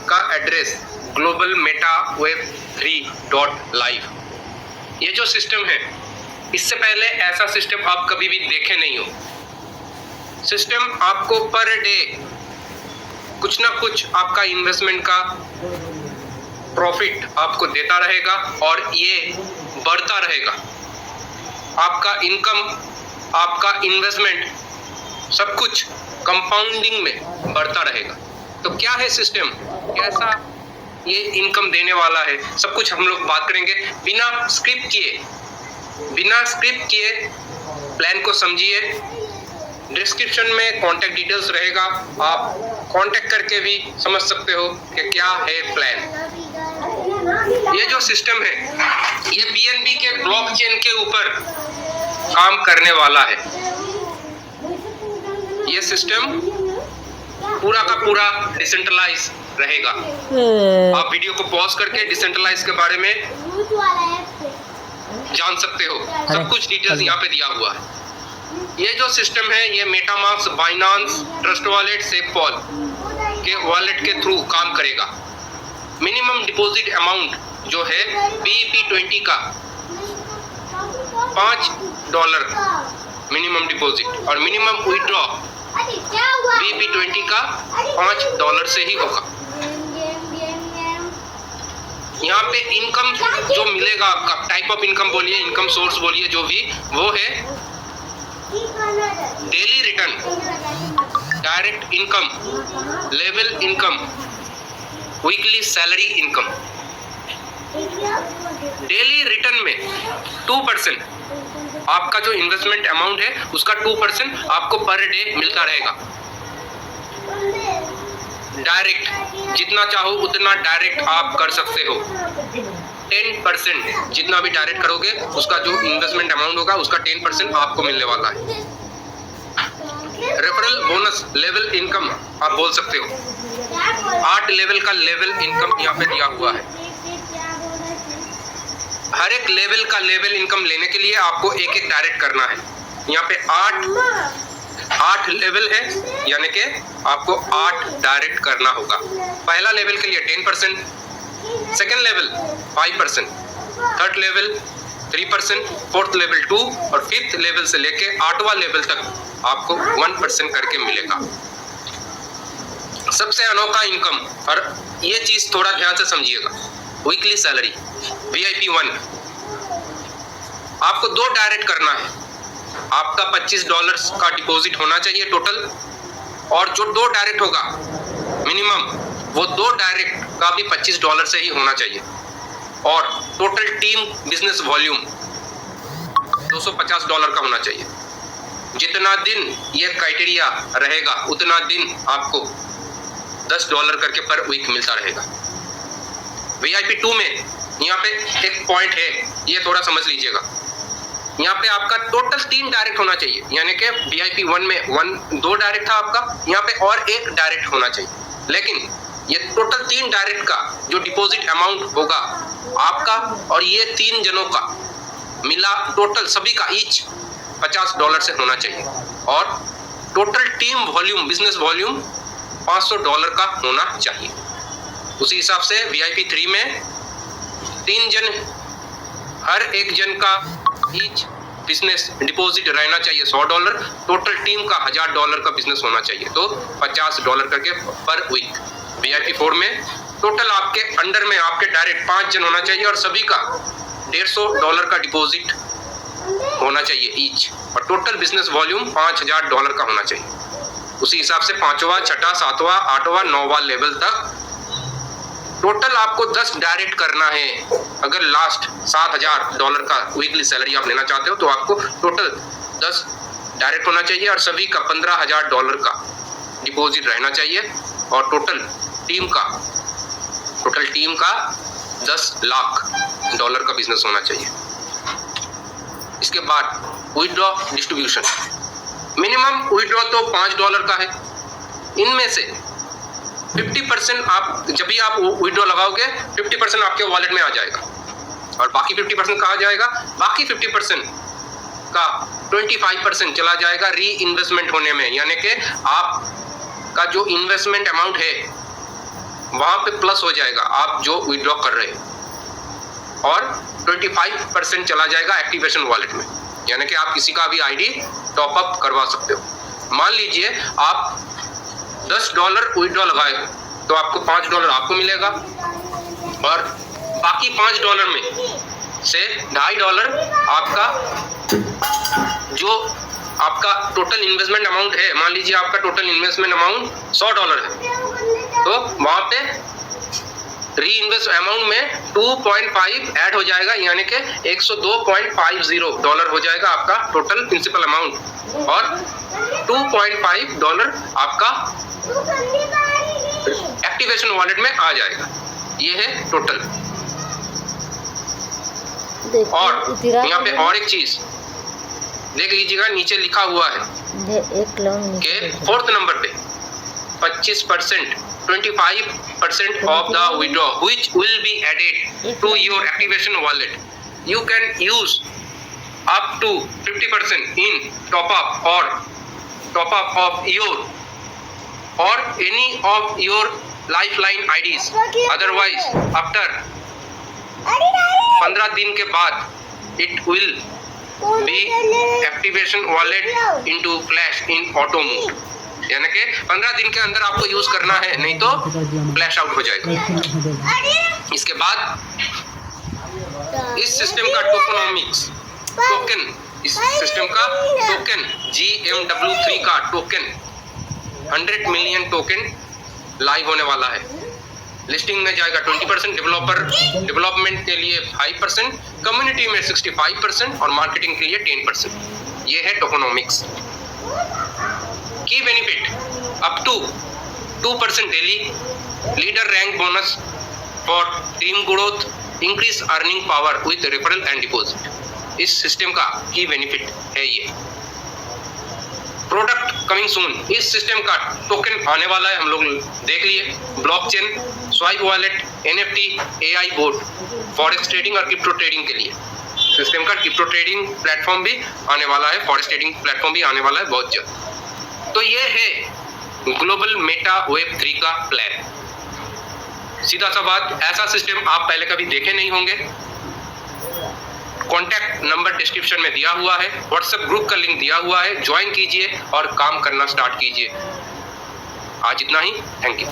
का address globalmetaweb3.live। ये जो सिस्टम है, इससे पहले ऐसा सिस्टम आप कभी भी देखे नहीं हो। सिस्टम आपको पर डे कुछ ना कुछ आपका इन्वेस्टमेंट का प्रॉफिट आपको देता रहेगा और ये बढ़ता रहेगा। आपका इनकम, आपका इन्वेस्टमेंट सब कुछ कंपाउंडिंग में बढ़ता रहेगा। तो क्या है सिस्टम, कैसा ये इनकम देने वाला है, सब कुछ हम लोग बात करेंगे बिना स्क्रिप्ट किए प्लान को समझिए। डिस्क्रिप्शन में कांटेक्ट डिटेल्स रहेगा, आप कांटेक्ट करके भी समझ सकते हो कि क्या है प्लान। ये जो सिस्टम है, ये BNB के ब्लॉकचेन के ऊपर काम करने वाला है। ये सिस्टम पूरा का पूरा डिसेंट्रलाइज रहेगा। आप वीडियो को पॉज करके डिसेंट्रलाइज के बारे में जान सकते हो। सब कुछ डिटेल्स यहाँ पे दिया हुआ है। ये जो सिस्टम है, ये मेटामास्क, बाइनांस, ट्रस्ट वॉलेट, सेफपॉल के वॉलेट के थ्रू काम करेगा। मिनिमम डिपॉजिट अमाउंट जो है BEP20 का $5 मिनिमम डिपॉजिट और मिनिमम विड्रॉ BEP20 का $5 से ही होगा। यहाँ पे इनकम जो मिलेगा आपका, टाइप ऑफ इनकम बोलिए, इनकम सोर्स बोलिए, जो भी वो है daily return, direct income, level income, weekly salary income. Daily return में 2% आपका जो इन्वेस्टमेंट अमाउंट है उसका 2% आपको पर डे मिलता रहेगा। डायरेक्ट जितना चाहो उतना डायरेक्ट आप कर सकते हो। 10% जितना भी डायरेक्ट करोगे उसका जो इन्वेस्टमेंट अमाउंट होगा उसका 10% आपको मिलने वाला है। रेफरल बोनस लेवल इनकम आप बोल सकते हो। 8 लेवल का लेवल इनकम यहाँ पे दिया हुआ है। हर एक लेवल का लेवल इनकम लेने के लिए आपको एक एक डायरेक्ट करना है। यहाँ पे 8 लेवल है, यानी कि आपको 8 डायरेक्ट करना होगा। पहला लेवल के लिए 10%, second level 5%, third level 3%, fourth level 2 और फिफ्थ लेवल से लेके 8वां लेवल तक आपको 1% करके मिलेगा। सबसे अनोखा इनकम, और ये चीज थोड़ा ध्यान से समझिएगा। वीकली सैलरी VIP1 आपको 2 डायरेक्ट करना है। आपका $25 का डिपॉजिट होना चाहिए टोटल, और जो 2 डायरेक्ट होगा मिनिमम, वो 2 डायरेक्ट का भी $25 से ही होना चाहिए। और टोटल टीम बिजनेस वॉल्यूम $250 का होना चाहिए। जितना दिन ये क्राइटेरिया रहेगा उतना दिन आपको $10 करके पर वीक मिलता रहेगा। VIP2 में यहाँ पे एक पॉइंट है, ये थोड़ा समझ लीजिएगा। यहाँ पे आपका टोटल 3 डायरेक्ट होना चाहिए, यानी कि VIP1 में 2 डायरेक्ट था आपका, यहाँ पे और 1 डायरेक्ट होना चाहिए। लेकिन ये टोटल 3 डायरेक्ट का जो डिपॉजिट अमाउंट होगा आपका और ये 3 जनों का मिला टोटल सभी का ईच $50 से होना चाहिए। और total team volume, business volume $500 का होना चाहिए। उसी हिसाब से VIP3 में 3 जन, हर एक जन का ईच बिजनेस डिपॉजिट रहना चाहिए $100। टोटल टीम का $1000 का बिजनेस होना चाहिए, तो $50 करके पर वीक। VIP4 में टोटल आपके अंडर में आपके डायरेक्ट 5 जन होना चाहिए और सभी का $150 का डिपॉजिट होना चाहिए ईच, और टोटल बिजनेस वॉल्यूम $5000 का होना चाहिए। उसी हिसाब से 5वां, 6वां, 7वां, 8वां, 9वां लेवल तक टोटल आपको 10 डायरेक्ट करना है। अगर लास्ट $7000 का वीकली सैलरी आप लेना चाहते हो तो आपको टोटल 10 डायरेक्ट होना चाहिए और सभी का $15000 का डिपॉजिट रहना चाहिए, और टोटल टीम का $10 लाख का बिजनेस होना चाहिए। इसके बाद विड्रॉ डिस्ट्रीब्यूशन, मिनिमम विड्रॉ तो $5 का है। इनमें से 50% आप जब भी आप विड्रॉ लगाओगे 50% आपके वॉलेट में आ जाएगा, और बाकी 50% कहाँ जाएगा? बाकी 50% का 25% चला जाएगा री इन्वेस्टमेंट होने में, यानी कि आपका जो इन्वेस्टमेंट अमाउंट है वहां पे प्लस हो जाएगा आप जो विड्रॉ कर रहे हो, और 25% चला जाएगा एक्टिवेशन वॉलेट में, यानी कि आप किसी का भी आईडी टॉप अप करवा सकते हो। मान लीजिए आप $10 विड्रॉ लगाए हो तो आपको $5 आपको मिलेगा, और बाकी $5 में से $2.5 आपका जो आपका टोटल इन्वेस्टमेंट अमाउंट है, मान लीजिए आपका टोटल इन्वेस्टमेंट अमाउंट $100 है, तो वहां पे री इन्वेस्ट अमाउंट में 2.5 ऐड हो जाएगा, यानी कि $102.50 हो जाएगा आपका टोटल प्रिंसिपल अमाउंट, और $2.5 आपका एक्टिवेशन वॉलेट में आ जाएगा। ये है टोटल। और यहाँ पे और एक चीज देख लीजिएगा, नीचे लिखा हुआ है कि 4th नंबर पे 25% 25% of the withdraw which will be added to your activation wallet. You can use up to 50% in top up of your or any of your lifeline IDs. Otherwise, after 15 दिन के बाद it will be activation wallet into flash in auto mode, यानी कि 15 दिन के अंदर आपको use करना है, नहीं तो फ्लैश आउट हो जाएगा। इसके बाद इस सिस्टम का टोकन GMW3 का टोकन 100 मिलियन टोकन लाइव होने वाला है। लिस्टिंग में जाएगा 20%, डेवलपमेंट के लिए 5%, कम्युनिटी में 65% और मार्केटिंग के लिए 10%। ये है tokenomics. Key benefit up to 2% daily, leader rank bonus for team growth, increase earning power with referral and deposit. इस सिस्टम का की बेनिफिट है ये। प्रोडक्ट कमिंग सून, इस सिस्टम का टोकन आने वाला है, हम लोग देख लिए। Blockchain, swipe wallet, NFT, AI board, forex trading और क्रिप्टो ट्रेडिंग के लिए सिस्टम का क्रिप्टो ट्रेडिंग प्लेटफॉर्म भी आने वाला है, फॉरेक्स ट्रेडिंग प्लेटफॉर्म भी आने वाला है बहुत जल्द। तो ये है ग्लोबल मेटा वेब 3 का प्लान। सीधा सा बात, ऐसा सिस्टम आप पहले कभी देखे नहीं होंगे। कॉन्टैक्ट नंबर डिस्क्रिप्शन में दिया हुआ है, व्हाट्सएप ग्रुप का लिंक दिया हुआ है, ज्वाइन कीजिए और काम करना स्टार्ट कीजिए। आज इतना ही, थैंक यू।